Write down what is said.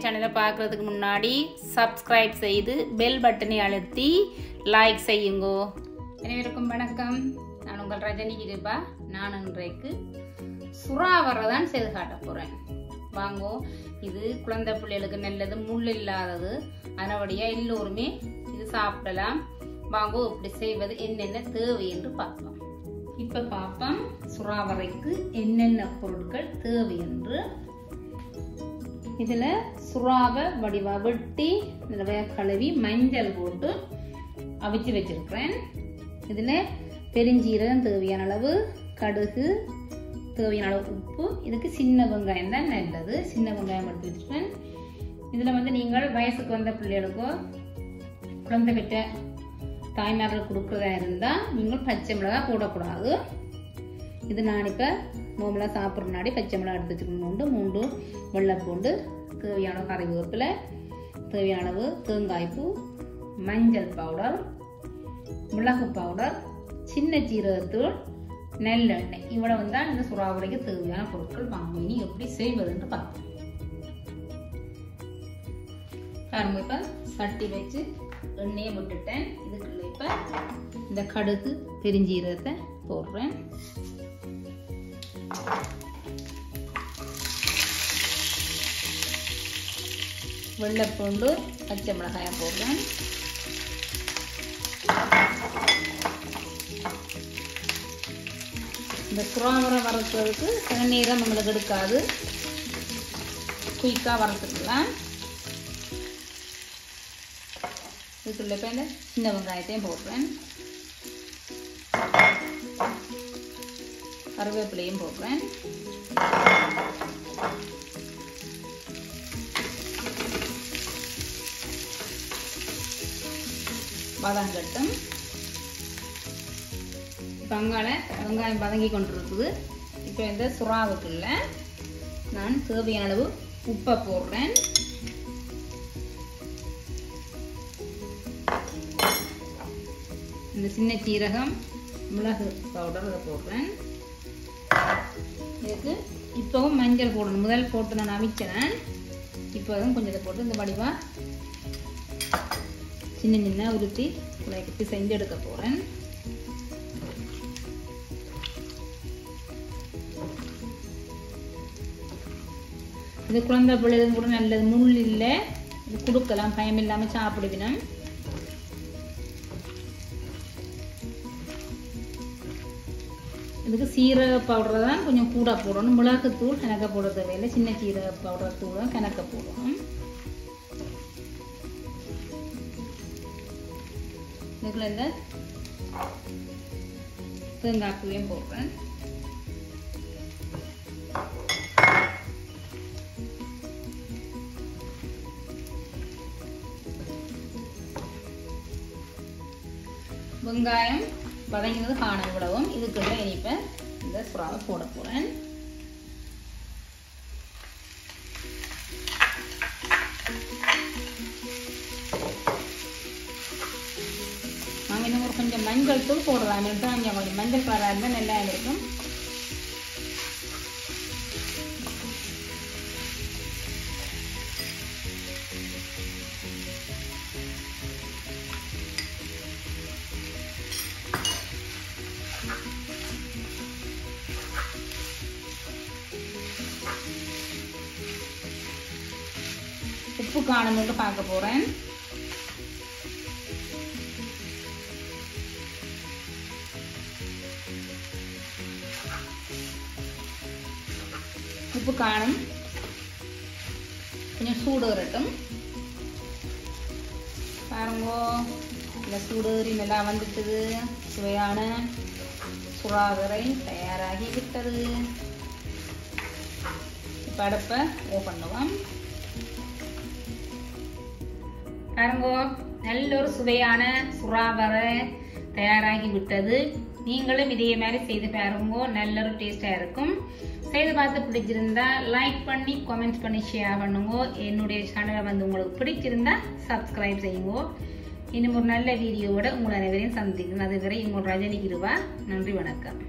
சேனலை பார்க்குறதுக்கு முன்னாடி சப்ஸ்கிரைப் செய்து பெல் பட்டனை அழுத்தி லைக் செய்யுங்கோ. அனைவருக்கும் வணக்கம். நான் உங்கள் ரஜினி கிருபா. நான் இன்றைக்கு சுறா வரதான் செய்து காட்ட போகிறேன். வாங்கோ. இது குழந்தை பிள்ளைகளுக்கு நல்லது, முள் இல்லாதது. அதனபடியாக எல்லோருமே இது சாப்பிடலாம். வாங்கோ, இப்படி செய்வது என்னென்ன தேவை என்று பார்ப்போம். இப்போ பார்ப்போம் சுறா வரைக்கு என்னென்ன பொருட்கள் தேவை என்று. இதில் சுறாவை வடிவாக வெட்டி கழுவி மஞ்சள் போட்டு அவிச்சு வச்சிருக்கிறேன். இதில் பெருஞ்சீரகம் தேவையான அளவு, கடுகு தேவையான அளவு, உப்பு. இதுக்கு சின்ன வெங்காயம் தான் நல்லது. சின்ன வெங்காயம் எடுத்து வச்சுருக்கேன். இதில் நீங்கள் வயசுக்கு வந்த பிள்ளைகளுக்கோ குழந்தை பெற்ற தாய்மார்கள் கொடுக்குறதா இருந்தால் நீங்கள் பச்சை மிளகாய் போடக்கூடாது. இது நான் இப்போ நோம்பலாக சாப்பிட்ற முன்னாடி பச்சை மிளகாய் எடுத்து வச்சுக்கணும். 3 வெள்ளைப்பூண்டு, தேவையான கறிவேப்பிலை, தேவையான அளவு தேங்காய்ப்பூ, மஞ்சள் பவுடர், மிளகு பவுடர், சின்ன சீரகத்தூள், நெல்லெண்ணெய். இவ்வளவு தான் இந்த சுறாவுடைக்கு தேவையான பொருட்கள். வாங்க இனி எப்படி செய்வதுன்னு பார்ப்போம். பாருங்க, இப்போ சட்டி வச்சு எண்ணெயை விட்டுட்டேன். இதுக்குள்ள இப்போ இந்த கடுகு பெருஞ்சீரகத்தை போடுறேன். வெள்ளைப்பூண்டு, பச்சை மிளகாயை போடுறேன். இந்த சுறாவரை வறுக்கிறதுக்கு சில நேரம் நம்மளுக்கு எடுக்காது. குயிக்காக வறுத்துக்கலாம். இதுக்குள்ள இப்போ இந்த சின்ன வெங்காயத்தையும் போடுறேன். கருவேப்பிலையும் போடுறேன். வதங்கட்டும். வெங்காயம் வதங்கி கொண்டு இருக்குது. இப்போ இந்த சுறாவுக்குள்ள நான் தேவையான அளவு உப்பை போடுறேன். இந்த சின்ன சீரகம், மிளகு பவுடர் இதை போடுறேன். இதுக்கு இப்போவும் மஞ்சள் போடணும். முதல் போட்டு நான் அவிச்சேன். இப்போதும் கொஞ்சம் இதை போட்டு இந்த வடிவா சின்ன சின்ன உருத்தி குழைக்கு செஞ்சு எடுக்க போகிறேன். இது குழந்தை பிள்ளைகளும் கூட நல்லது, முள் இல்லை. இது கொடுக்கலாம், பயம் இல்லாமல் சாப்பிடுவினம். இதுக்கு சீரக பவுடர் தான் கொஞ்சம் கூட போடணும். மிளகுத்தூள் கணக்க போட தேவையில்லை. சின்ன சீரக பவுடர் தூள் தான் கணக்க போடணும். இதுக்குள்ள இந்த தேங்காய்ப்பூவையும் போடுறேன். வெங்காயம் வதங்கினது காண விடவும். இதுக்குள்ள இனிப்ப இந்த சுறாவை போட போறேன். நாங்கள் இன்னும் கொஞ்சம் மஞ்சள் தூள் போடலாம். கொஞ்சம் மஞ்சள் கலராக இருந்தால் நல்லா இருக்கும். உப்பு காணும்னு பார்க்க போறேன். உப்பு காணும். கொஞ்சம் சூடு வரட்டும். பாருங்க, இந்த சூடேறி நல்லா வந்துட்டுது. சுவையான சுறாவரை தயாராகி விட்டது. இப்போ அடுப்பை ஓப்பன் பண்ணுவோம். பாருங்க, நல்ல ஒரு சுவையான சுறாவரை தயாராகி விட்டது. நீங்களும் இதே மாதிரி செய்து பாருங்க, நல்ல ஒரு டேஸ்டாக இருக்கும். செய்து பார்த்து பிடிச்சிருந்தா லைக் பண்ணி, கமெண்ட் பண்ணி, ஷேர் பண்ணுங்க. என்னுடைய சேனலை உங்களுக்கு பிடிச்சிருந்தா சப்ஸ்கிரைப் செய்யுங்க. இன்னும் ஒரு நல்ல வீடியோவோட உங்களை அனைவரையும் சந்திக்கிறேன். அதுவரை உங்கள் ரஜினி கிருபா. நன்றி, வணக்கம்.